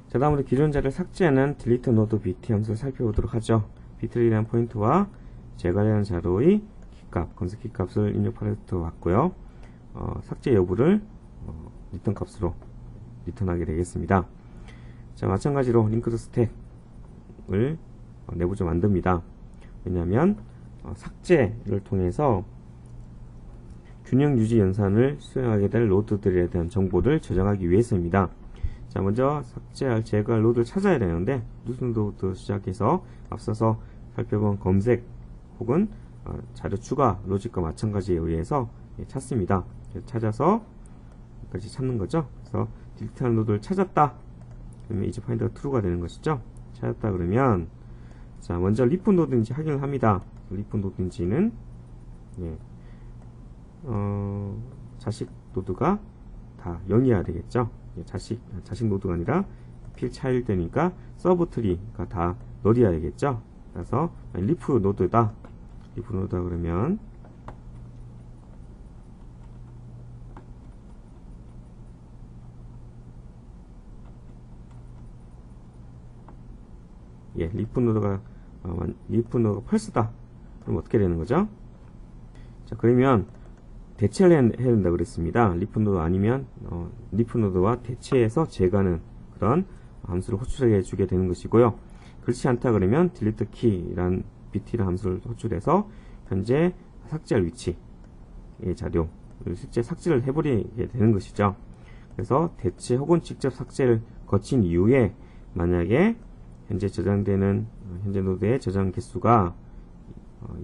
자, 다음으로 기존 자료를 삭제하는 delete node bt 함수를 살펴보도록 하죠. btr이라는 포인트와 제거하려는 자료의 키값, 검색 키값을 입력 파라미터 왔고요. 삭제 여부를 리턴 값으로 리턴하게 되겠습니다. 자, 마찬가지로 링크드 스택을 내부적으로 만듭니다. 왜냐하면 삭제를 통해서 균형 유지 연산을 수행하게 될 로드들에 대한 정보를 저장하기 위해서입니다. 자, 먼저 삭제할 제거할 로드를 찾아야 되는데 무슨 로드부터 시작해서 앞서서 살펴본 검색 혹은 자료 추가 로직과 마찬가지에 의해서 찾습니다. 찾아서 여기까지 찾는 거죠. 그래서 딜리트한 로드를 찾았다 그러면 이제 파인드가 true가 되는 것이죠. 찾았다 그러면 자, 먼저 리프 노드인지 확인을 합니다. 리프 노드인지는 자식 노드가 다 0이어야 되겠죠. 자식 노드가 아니라 필 차일드니까 서브 트리가 다 널이어야 되겠죠. 그래서 리프 노드다. 리프 노드다 그러면 리프 노드가 펄스다. 그럼 어떻게 되는 거죠? 자, 그러면 대체를 해야 된다고 그랬습니다. 리프 노드 아니면 리프 노드와 대체해서 제거하는 그런 함수를 호출해 주게 되는 것이고요. 그렇지 않다 그러면 delete key라는 bt라는 함수를 호출해서 현재 삭제할 위치의 자료를 실제 삭제를 해버리게 되는 것이죠. 그래서 대체 혹은 직접 삭제를 거친 이후에 만약에 현재 저장되는 현재 노드의 저장 개수가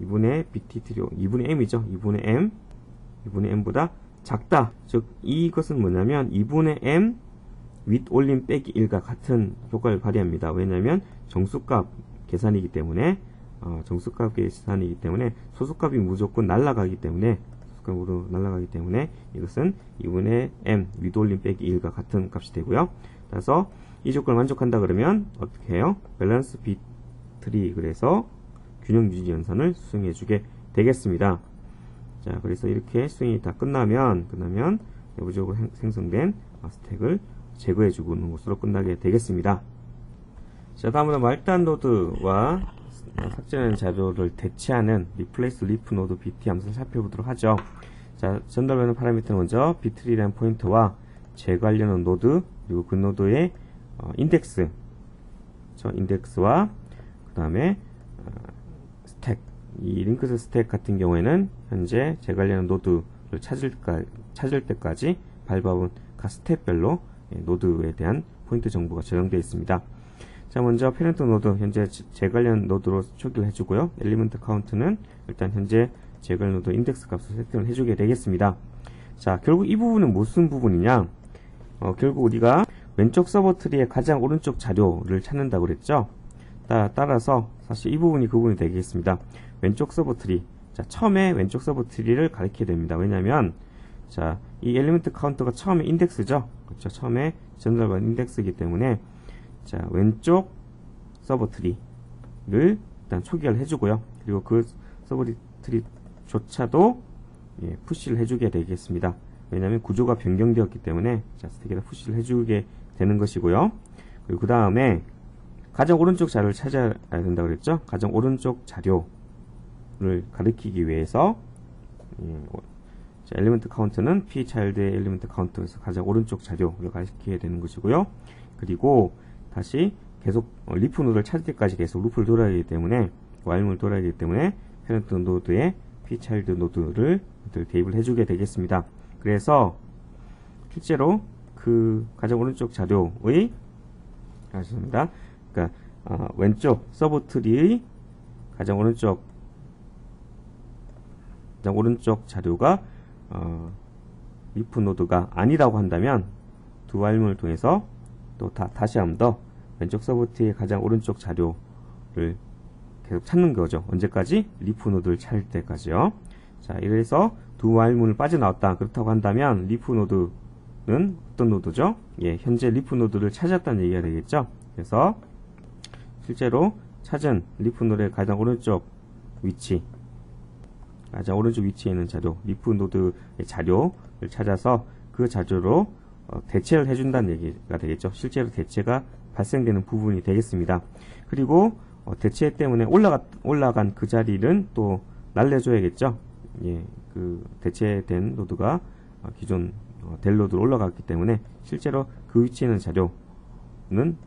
2분의 bt로 2분의 m이죠. 2분의 m보다 작다. 즉 이것은 뭐냐면 2분의 m 윗 올림 빼기 1과 같은 효과를 발휘합니다. 왜냐하면 정수값 계산이기 때문에 소수값이 무조건 날아가기 때문에 소수값으로 날아가기 때문에 이것은 2분의 m 윗 올림 빼기 1과 같은 값이 되고요. 그래서 이 조건을 만족한다 그러면 어떻게 해요? 밸런스 B3 그래서 균형 유지 연산을 수행해 주게 되겠습니다. 자, 그래서 이렇게 수행이 다 끝나면 내부적으로 생성된 스택을 제거해 주는 것으로 끝나게 되겠습니다. 자, 다음으로 말단 노드와 삭제하는 자료를 대체하는 replace leaf node bt 함수를 살펴보도록 하죠. 자, 전달되는 파라미터는 먼저 btr이라는 포인트와 제거하려는 노드 그리고 그 노드의 인덱스, 인덱스와 그 다음에 스택, 이 링크드 스택 같은 경우에는 현재 제거하려는 노드를 찾을 때까지 밟아본 각 스텝별로 노드에 대한 포인트 정보가 저장되어 있습니다. 자, 먼저 페렌트 노드 현재 제거하려는 노드로 초기를 해주고요. 엘리먼트 카운트는 일단 현재 제거할 노드 인덱스 값을 세팅을 해주게 되겠습니다. 자, 결국 이 부분은 무슨 부분이냐? 결국 우리가 왼쪽 서버 트리의 가장 오른쪽 자료를 찾는다고 그랬죠. 따라서 사실 이 부분이 그 부분이 되겠습니다. 왼쪽 서버 트리. 자, 처음에 왼쪽 서버 트리를 가리켜야 됩니다. 왜냐면 자, 이 엘리먼트 카운터가 처음에 인덱스죠. 그렇죠. 처음에 전달받은 인덱스이기 때문에 자, 왼쪽 서버 트리를 일단 초기화를 해주고요. 그리고 그 서버 트리조차도 푸시를 해주게 되겠습니다. 왜냐하면 구조가 변경되었기 때문에 자, 스택에다 푸시를 해주게 되는 것이고요. 그리고 그 다음에 가장 오른쪽 자료를 찾아야 된다고 그랬죠. 가장 오른쪽 자료를 가리키기 위해서 자, 엘리먼트 카운트는 p 차일드의 엘리먼트 카운트에서 가장 오른쪽 자료를 가리키게 되는 것이고요. 그리고 다시 계속 리프 노드를 찾을 때까지 계속 루프를 돌아야 하기 때문에 while을 돌아야 하기 때문에 페렌트 노드의 p 차일드 노드를 대입을 해주게 되겠습니다. 그래서 실제로 그 가장 오른쪽 자료의 그러니까 왼쪽 서브 트리의 가장 오른쪽 자료가 리프 노드가 아니라고 한다면 두 while을 통해서 또 다시 한 번 더 왼쪽 서브 트리의 가장 오른쪽 자료를 계속 찾는 거죠. 언제까지? 리프 노드를 찾을 때까지요. 자, 이래서 두 while문을 빠져나왔다. 그렇다고 한다면 리프 노드는 어떤 노드죠? 현재 리프 노드를 찾았다는 얘기가 되겠죠. 그래서 실제로 찾은 리프 노드의 가장 오른쪽 위치에 있는 자료, 리프 노드의 자료를 찾아서 그 자료로 대체를 해준다는 얘기가 되겠죠. 실제로 대체가 발생되는 부분이 되겠습니다. 그리고 대체 때문에 올라간 그 자리는 또 날려줘야겠죠. 예, 그 대체된 노드가 기존 델 노드로 올라갔기 때문에 실제로 그 위치에 있는 자료는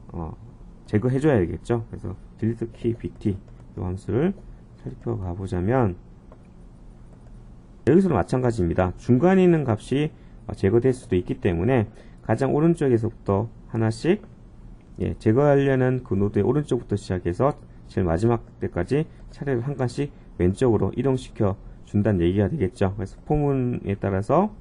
제거해줘야겠죠. 그래서 delete key bt 이 함수를 살펴가 보자면 여기서도 마찬가지입니다. 중간에 있는 값이 제거될 수도 있기 때문에 가장 오른쪽에서부터 하나씩 제거하려는 그 노드의 오른쪽부터 시작해서 제일 마지막 때까지 차례로 한 칸씩 왼쪽으로 이동시켜 준다는 얘기가 되겠죠. 그래서 포문에 따라서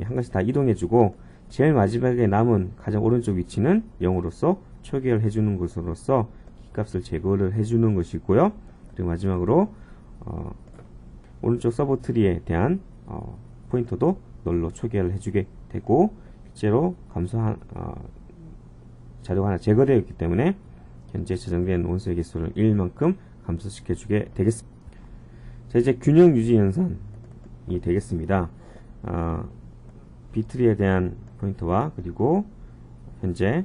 한 칸씩 다 이동해주고 제일 마지막에 남은 가장 오른쪽 위치는 0으로서 초기화를 해주는 것으로서 키값을 제거를 해주는 것이고요. 그리고 마지막으로 오른쪽 서브 트리에 대한 포인터도 널로 초기화를 해주게 되고 실제로 자료가 하나 제거되어 있기 때문에 현재 저장된 원소의 개수를 1만큼 감소시켜 주게 되겠습니다. 자, 이제 균형 유지 연산이 되겠습니다. B트리에 대한 포인터와 그리고 현재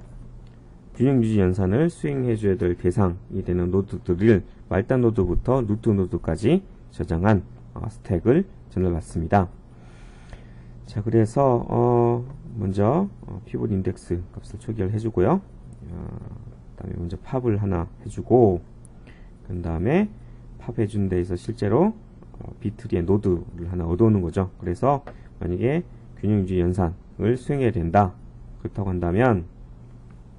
균형 유지 연산을 수행해 줘야 될 대상이 되는 노드들을 말단 노드부터 루트 노드까지 저장한 스택을 전달받습니다. 자, 그래서 먼저 피봇 인덱스 값을 초기화를 해주고요. 그다음에 먼저 팝을 하나 해주고 그 다음에 팝 해준 데에서 실제로 B트리의 노드를 하나 얻어오는 거죠. 그래서 만약에 균형 유지 연산을 수행해야 된다 그렇다고 한다면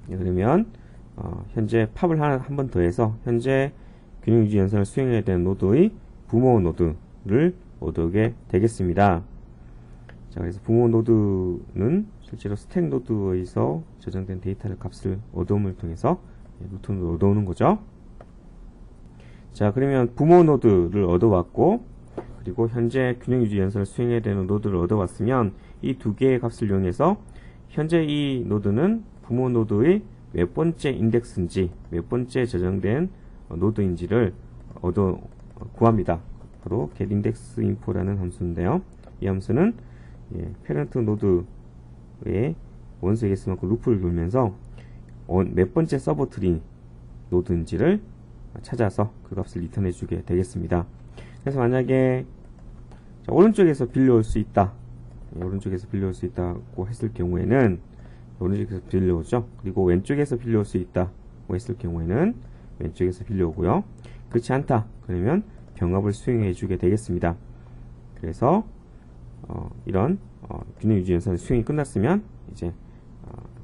그러면 현재 팝을 한 번 더 해서 현재 균형 유지 연산을 수행해야 되는 노드의 부모 노드를 얻어오게 되겠습니다. 자, 그래서 부모 노드는 실제로 스택 노드에서 저장된 데이터를 값을 얻어옴을 통해서 루트 노드를 얻어오는 거죠. 자, 그러면 부모 노드를 얻어왔고 그리고 현재 균형 유지 연산을 수행해야 되는 노드를 얻어왔으면 이 두 개의 값을 이용해서 현재 이 노드는 부모 노드의 몇 번째 인덱스인지 몇 번째 저장된 노드인지를 구합니다. 바로 getIndexInfo라는 함수인데요. 이 함수는 페런트 노드의 원소의 개수만큼 루프를 돌면서 몇 번째 서버 트리 노드인지를 찾아서 그 값을 리턴해 주게 되겠습니다. 그래서 만약에 오른쪽에서 빌려올 수 있다, 오른쪽에서 빌려올 수 있다고 했을 경우에는 오른쪽에서 빌려오죠. 그리고 왼쪽에서 빌려올 수 있다고 했을 경우에는 왼쪽에서 빌려오고요. 그렇지 않다 그러면 병합을 수행해 주게 되겠습니다. 그래서 이런 균형 유지 연산 수행이 끝났으면 이제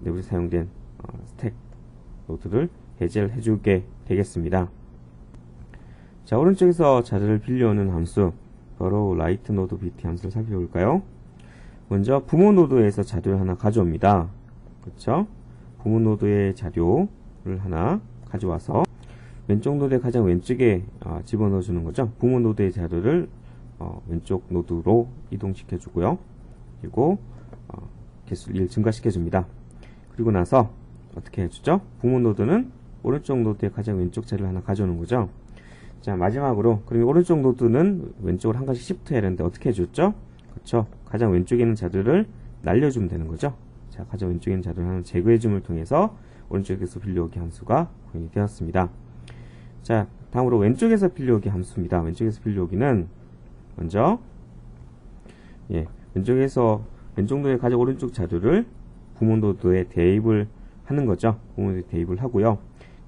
내부에서 사용된 스택 노드를 해제를 해주게 되겠습니다. 자, 오른쪽에서 자료를 빌려오는 함수 바로 write node bt 함수를 살펴볼까요? 먼저 부모 노드에서 자료를 하나 가져옵니다. 그렇죠? 부모 노드의 자료를 하나 가져와서 왼쪽 노드의 가장 왼쪽에 집어넣어 주는 거죠. 부모 노드의 자료를 왼쪽 노드로 이동시켜 주고요. 그리고 개수를 1 증가시켜 줍니다. 그리고 나서 어떻게 해주죠? 부모 노드는 오른쪽 노드의 가장 왼쪽 자료를 하나 가져오는 거죠. 자, 마지막으로 그러면 오른쪽 노드는 왼쪽으로 한 가지 시프트 해야 하는데 어떻게 해줬죠? 그렇죠? 가장 왼쪽에 있는 자료를 날려주면 되는 거죠. 자, 가장 왼쪽에 있는 자료를 하나 제거해 줌을 통해서 오른쪽에서 빌려오기 함수가 구현이 되었습니다. 자, 다음으로 왼쪽에서 빌려오기 함수입니다. 왼쪽에서 빌려오기는 먼저 왼쪽 노드의 가장 오른쪽 자료를 부모 노드에 대입을 하는 거죠. 부모 노드에 대입을 하고요.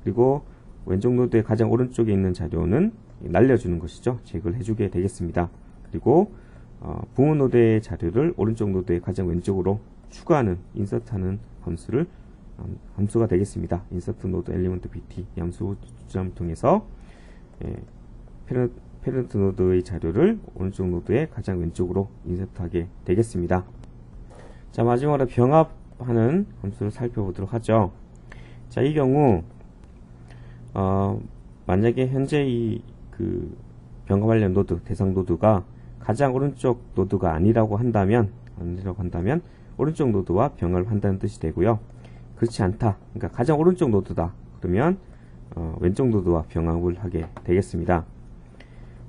그리고 왼쪽 노드의 가장 오른쪽에 있는 자료는 날려주는 것이죠. 제거를 해주게 되겠습니다. 그리고 부모 노드의 자료를 오른쪽 노드의 가장 왼쪽으로 추가하는 인서트하는 함수가 되겠습니다. insert node element bt 이 함수 주장을 통해서 페런트 노드의 자료를 오른쪽 노드의 가장 왼쪽으로 인서트하게 되겠습니다. 자, 마지막으로 병합하는 함수를 살펴보도록 하죠. 자, 이 경우 만약에 현재 병합 관련 노드, 대상 노드가 가장 오른쪽 노드가 아니라고 한다면 오른쪽 노드와 병합을 한다는 뜻이 되고요. 그렇지 않다, 그러니까 가장 오른쪽 노드다 그러면 왼쪽 노드와 병합을 하게 되겠습니다.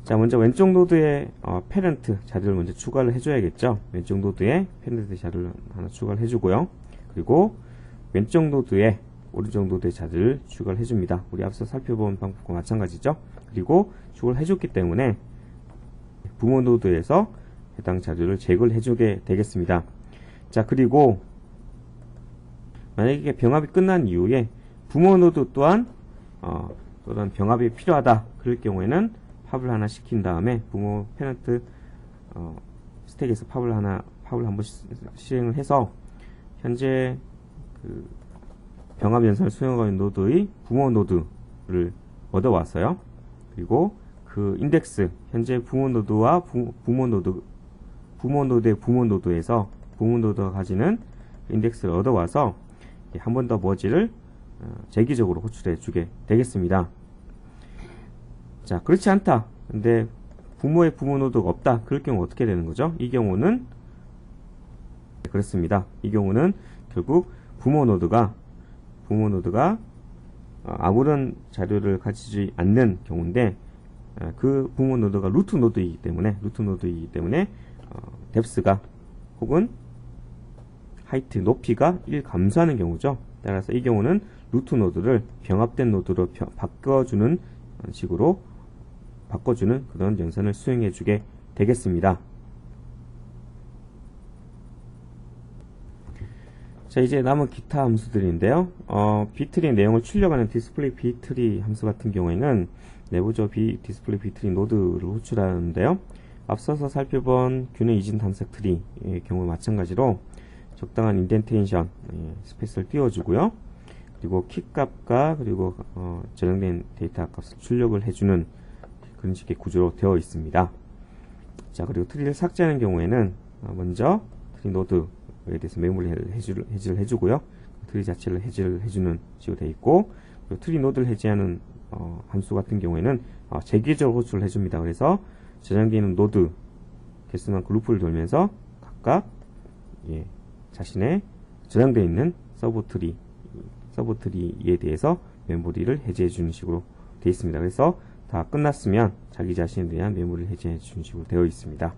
자, 먼저 왼쪽 노드의 페런트 자료를 먼저 추가를 해줘야겠죠. 왼쪽 노드에 페런트 자료를 하나 추가를 해주고요. 그리고 왼쪽 노드에 오른쪽 노드의 자리를 추가를 해줍니다. 우리 앞서 살펴본 방법과 마찬가지죠. 그리고 추가를 해줬기 때문에 부모 노드에서 해당 자료를 제거를 해주게 되겠습니다. 자, 그리고 만약에 병합이 끝난 이후에 부모 노드 또한 또한 병합이 필요하다 그럴 경우에는 팝을 하나 시킨 다음에 부모 페넌트 스택에서 팝을 한번 실행을 해서 현재 그 병합 연산을 수행하고 있는 노드의 부모 노드를 얻어왔어요. 그리고 그 인덱스 현재 부모 노드와 부모 노드의 부모 노드에서 부모 노드가 가지는 인덱스를 얻어와서 한 번 더 머지를 재기적으로 호출해 주게 되겠습니다. 자, 그렇지 않다. 근데 부모의 부모 노드가 없다. 그럴 경우 어떻게 되는 거죠? 이 경우는 그렇습니다. 이 경우는 결국 부모 노드가 아무런 자료를 가지지 않는 경우인데 그 부모 노드가 루트 노드이기 때문에 뎁스가 혹은 하이트 높이가 1 감소하는 경우죠. 따라서 이 경우는 루트 노드를 병합된 노드로 바꿔주는 식으로 바꿔주는 그런 연산을 수행해 주게 되겠습니다. 자, 이제 남은 기타 함수들인데요. btree 내용을 출력하는 디스플레이 btree 함수 같은 경우에는 내부적 디스플레이 btree 노드를 호출하는데요. 앞서서 살펴본 균형 이진 탐색 트리의 경우 마찬가지로 적당한 인덴테이션 스페이스를 띄워주고요. 그리고 키 값과 그리고 저장된 데이터 값을 출력을 해주는 그런 식의 구조로 되어 있습니다. 자, 그리고 트리를 삭제하는 경우에는 먼저 트리 노드에 대해서 메모리를 해지를 해주고요. 트리 자체를 해지를 해주는 식으로 되어 있고, 그리고 트리 노드를 해제하는 함수 같은 경우에는 재기적으로 호출을 해줍니다. 그래서 저장되어 있는 노드 개수만큼 루프를 돌면서 각각 자신의 저장되어 있는 서브트리에 대해서 메모리를 해제해 주는 식으로 되어 있습니다. 그래서 다 끝났으면 자기 자신에 대한 메모리를 해제해 주는 식으로 되어 있습니다.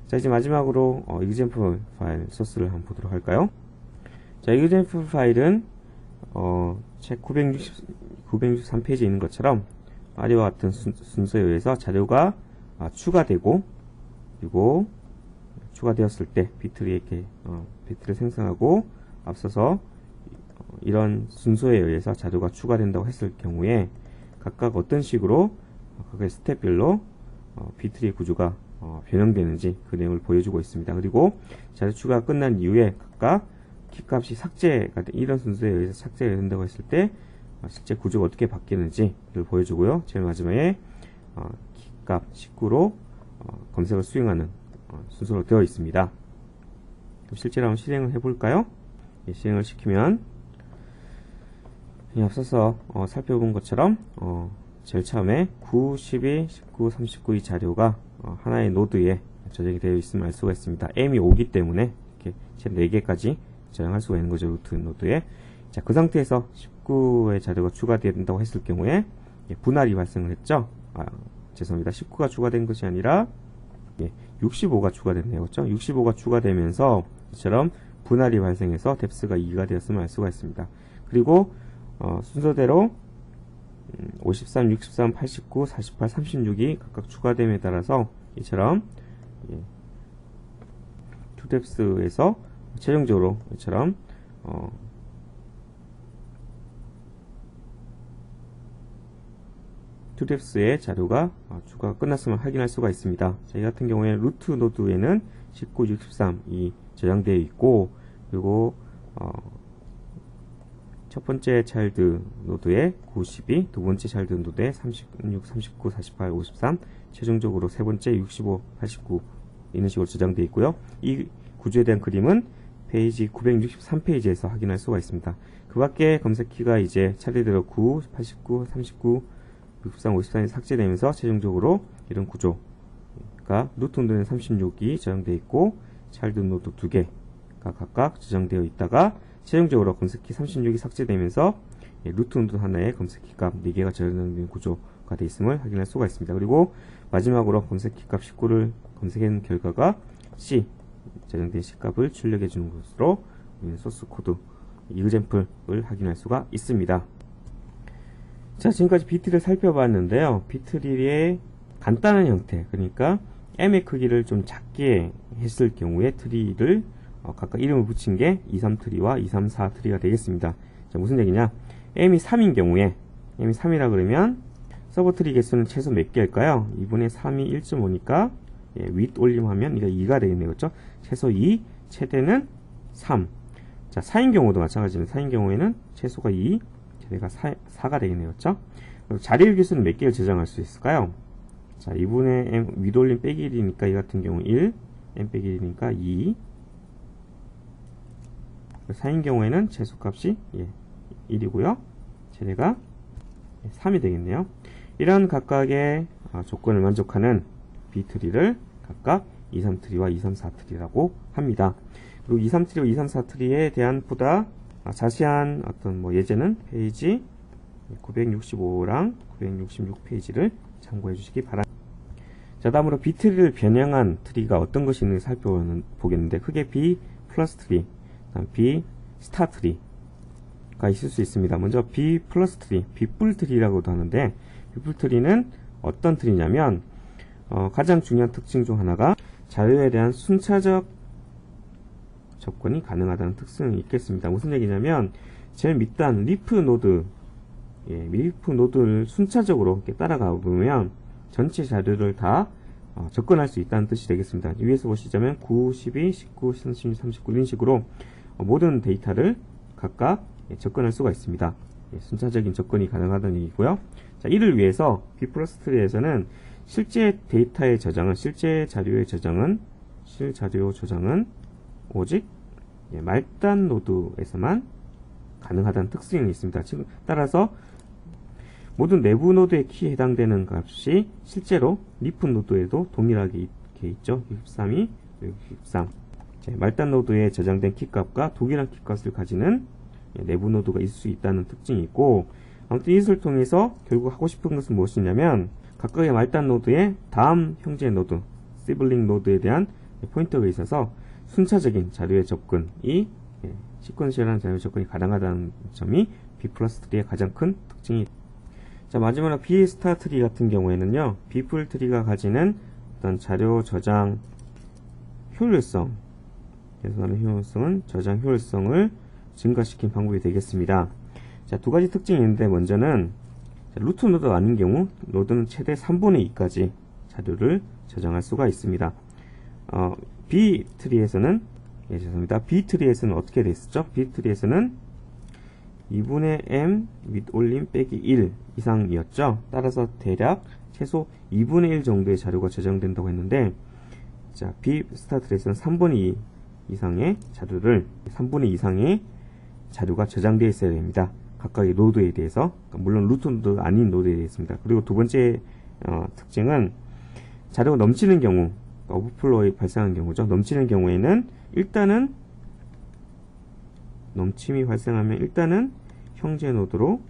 자, 이제 마지막으로 example 파일 소스를 한번 보도록 할까요? 자, example 파일은 책 963페이지에 있는 것처럼 아래와 같은 순서에 의해서 자료가 추가되고, 그리고 추가되었을 때 비트리에게 비트를 생성하고, 앞서서 이런 순서에 의해서 자료가 추가된다고 했을 경우에 각각 어떤 식으로 각각의 스텝별로 비트리 구조가 변형되는지 그 내용을 보여주고 있습니다. 그리고 자료 추가가 끝난 이후에 각각 키값이 삭제가 이런 순서에 의해서 삭제가 된다고 했을 때 실제 구조가 어떻게 바뀌는지를 보여주고요. 제일 마지막에 키값 19로 검색을 수행하는 순서로 되어 있습니다. 그럼 실제로 한번 실행을 해볼까요? 실행을 시키면 앞서서 살펴본 것처럼 제일 처음에 9, 12, 19, 39 이 자료가 하나의 노드에 저장이 되어 있음을 알 수가 있습니다. m이 5기 때문에 이렇게 4개까지 저장할 수가 있는 거죠. 루트 노드에. 자, 그 상태에서 19의 자료가 추가된다고 했을 경우에 분할이 발생을 했죠. 죄송합니다. 19가 추가된 것이 아니라 65가 추가됐네요. 그렇죠? 65가 추가되면서 이처럼 분할이 발생해서 뎁스가 2가 되었음을 알 수가 있습니다. 그리고 순서대로 53, 63, 89, 48, 36이 각각 추가됨에 따라서 이처럼 투뎁스에서 최종적으로 이처럼 투뎁스의 자료가 추가가 끝났음을 확인할 수가 있습니다. 자, 이 같은 경우에 루트 노드에는 19, 63이 저장되어 있고, 그리고 첫 번째 차일드 노드에 9, 12, 두 번째 차일드 노드에 36, 39, 48, 53, 최종적으로 세 번째 65, 89 이런 식으로 저장되어 있고요. 이 구조에 대한 그림은 페이지 963페이지에서 확인할 수가 있습니다. 그 밖에 검색키가 이제 차례대로 9, 89, 39, 63, 54이 삭제되면서 최종적으로 이런 구조가 루트 노드는 36이 저장되어 있고, 차일드 노드 2개가 각각 저장되어 있다가 최종적으로 검색키 36이 삭제되면서 루트 노드 하나에 검색키 값 4개가 저장된 구조가 되어 있음을 확인할 수가 있습니다. 그리고 마지막으로 검색키 값 19를 검색한 결과가 C, 저장된 C 값을 출력해 주는 것으로 소스 코드 example을 확인할 수가 있습니다. 자, 지금까지 B트리를 살펴봤는데요. B트리의 간단한 형태, 그러니까 M의 크기를 좀 작게 했을 경우에 트리를 각각 이름을 붙인 게 23트리와 234트리가 되겠습니다. 자, 무슨 얘기냐? M이 3인 경우에, M이 3이라 그러면 서브 트리 개수는 최소 몇 개일까요? 2분의 3이 1.5니까 윗 올림하면 이거 2가 되겠네요. 그렇죠? 최소 2, 최대는 3. 자, 4인 경우도 마찬가지입니다. 4인 경우에는 최소가 2, 최대가 4가 되겠네요. 그렇죠? 자리의 개수는 몇 개를 저장할 수 있을까요? 자, 2분의 m 윗 올림 빼기 1이니까 이 같은 경우 1, m 빼기 1이니까 2. 4인 경우에는 최소값이 1이고요. 최대가 3이 되겠네요. 이런 각각의 조건을 만족하는 B트리를 각각 23트리와 234트리라고 합니다. 그리고 23트리와 234트리에 대한 보다 자세한 어떤 예제는 페이지 965랑 966페이지를 참고해 주시기 바랍니다. 자, 다음으로 B트리를 변형한 트리가 어떤 것이 있는지 살펴보겠는데, 크게 B 플러스 트리, B 스타 트리가 있을 수 있습니다. 먼저 B 플러스 트리, B뿔 트리라고도 하는데, B뿔 트리는 어떤 트리냐면, 가장 중요한 특징 중 하나가 자료에 대한 순차적 접근이 가능하다는 특성이 있겠습니다. 무슨 얘기냐면, 제일 밑단 리프 노드, 리프 노드를 순차적으로 이렇게 따라가 보면 전체 자료를 다 접근할 수 있다는 뜻이 되겠습니다. 위에서 보시자면 9, 12, 19, 30, 39 이런 식으로 모든 데이터를 각각 접근할 수가 있습니다. 순차적인 접근이 가능하다는 얘기고요. 자, 이를 위해서 B 플러스 트리에서는 실제 데이터의 저장은, 실제 자료의 저장은, 실자료 저장은 오직 말단 노드에서만 가능하다는 특징이 있습니다. 지금 따라서 모든 내부 노드의 키에 해당되는 값이 실제로 리프 노드에도 동일하게 있죠. 63이 63. 말단 노드에 저장된 키값과 동일한 키값을 가지는 내부 노드가 있을 수 있다는 특징이 있고, 아무튼 이것을 통해서 결국 하고 싶은 것은 무엇이냐면 각각의 말단 노드의 다음 형제 노드, 시블링 노드에 대한 포인터가 있어서 순차적인 자료의 접근이 시퀀셜한 자료 접근이 가능하다는 점이 B 플러스 트리의 가장 큰 특징이. 자, 마지막으로 B 스타 트리 같은 경우에는요, B 풀 트리가 가지는 어떤 자료 저장 효율성, 그래서 나는 효율성은 저장 효율성을 증가시킨 방법이 되겠습니다. 자, 두 가지 특징이 있는데, 먼저는 루트 노드가 아닌 경우 노드는 최대 3분의 2까지 자료를 저장할 수가 있습니다. B 트리에서는 죄송합니다. B 트리에서는 어떻게 됐었죠? B 트리에서는 2분의 m 윗 올림 빼기 1 이상이었죠. 따라서 대략 최소 2분의 1 정도의 자료가 저장된다고 했는데, 자, B 스타 트리에서는 3분의 2 이상의 자료를, 3분의 2 이상의 자료가 저장되어 있어야 됩니다. 각각의 노드에 대해서, 물론 루트 노드가 아닌 노드에 대해서입니다. 그리고 두 번째 특징은 자료가 넘치는 경우, 오버플로이 발생한 경우죠. 넘치는 경우에는 일단은 넘침이 발생하면 일단은 형제 노드로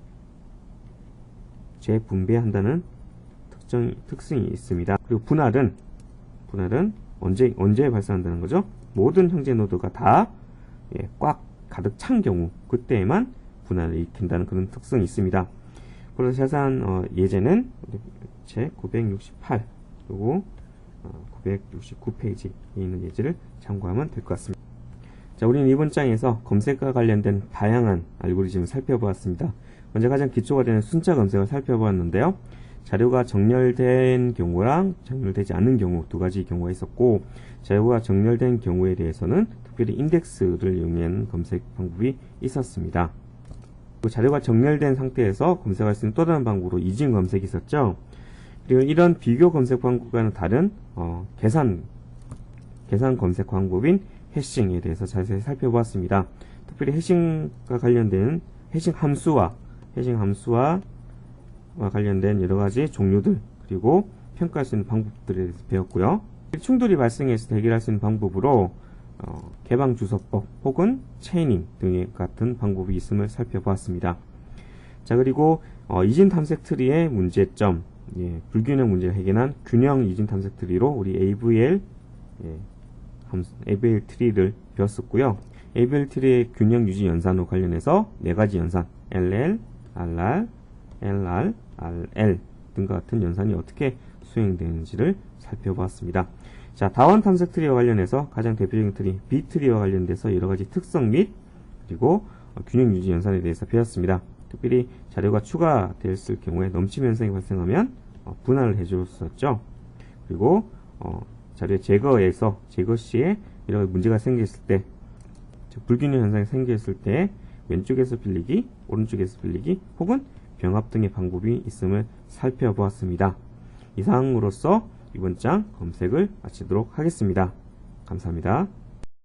재분배한다는 특성이 있습니다. 그리고 분할은 언제 발생한다는 거죠? 모든 형제 노드가 다 꽉 가득 찬 경우, 그때에만 분할을 일으킨다는 그런 특성이 있습니다. 그래서 자세한 예제는 제 968 그리고 969페이지에 있는 예제를 참고하면 될 것 같습니다. 자, 우리는 이번 장에서 검색과 관련된 다양한 알고리즘을 살펴보았습니다. 먼저 가장 기초가 되는 순차 검색을 살펴보았는데요. 자료가 정렬된 경우랑 정렬되지 않은 경우 두 가지 경우가 있었고, 자료가 정렬된 경우에 대해서는 특별히 인덱스를 이용한 검색 방법이 있었습니다. 그리고 자료가 정렬된 상태에서 검색할 수 있는 또 다른 방법으로 이진 검색이 있었죠. 그리고 이런 비교 검색 방법과는 다른 계산 검색 방법인 해싱에 대해서 자세히 살펴보았습니다. 특별히 해싱과 관련된 해싱 함수와 관련된 여러 가지 종류들, 그리고 평가할 수 있는 방법들에 대해서 배웠고요. 충돌이 발생했을 때 해결할 수 있는 방법으로 개방 주소법 혹은 체이닝 등의 같은 방법이 있음을 살펴보았습니다. 자, 그리고 이진 탐색 트리의 문제점, 불균형 문제를 해결한 균형 이진 탐색 트리로 우리 AVL 트리를 배웠었고요. ABL 트리의 균형 유지 연산으로 관련해서 4가지 연산 LL, RR, LR, RL 등과 같은 연산이 어떻게 수행되는지를 살펴보았습니다. 자, 다원 탐색 트리와 관련해서 가장 대표적인 트리 B 트리와 관련돼서 여러가지 특성 및 그리고 균형 유지 연산에 대해서 배웠습니다. 특별히 자료가 추가되었을 경우에 넘침 현상이 발생하면 분할을 해줬었죠. 그리고 자료의 제거 시에 이런 문제가 생겼을 때, 불균형 현상이 생겼을 때 왼쪽에서 빌리기, 오른쪽에서 빌리기 혹은 병합 등의 방법이 있음을 살펴보았습니다. 이상으로써 이번 장 검색을 마치도록 하겠습니다. 감사합니다.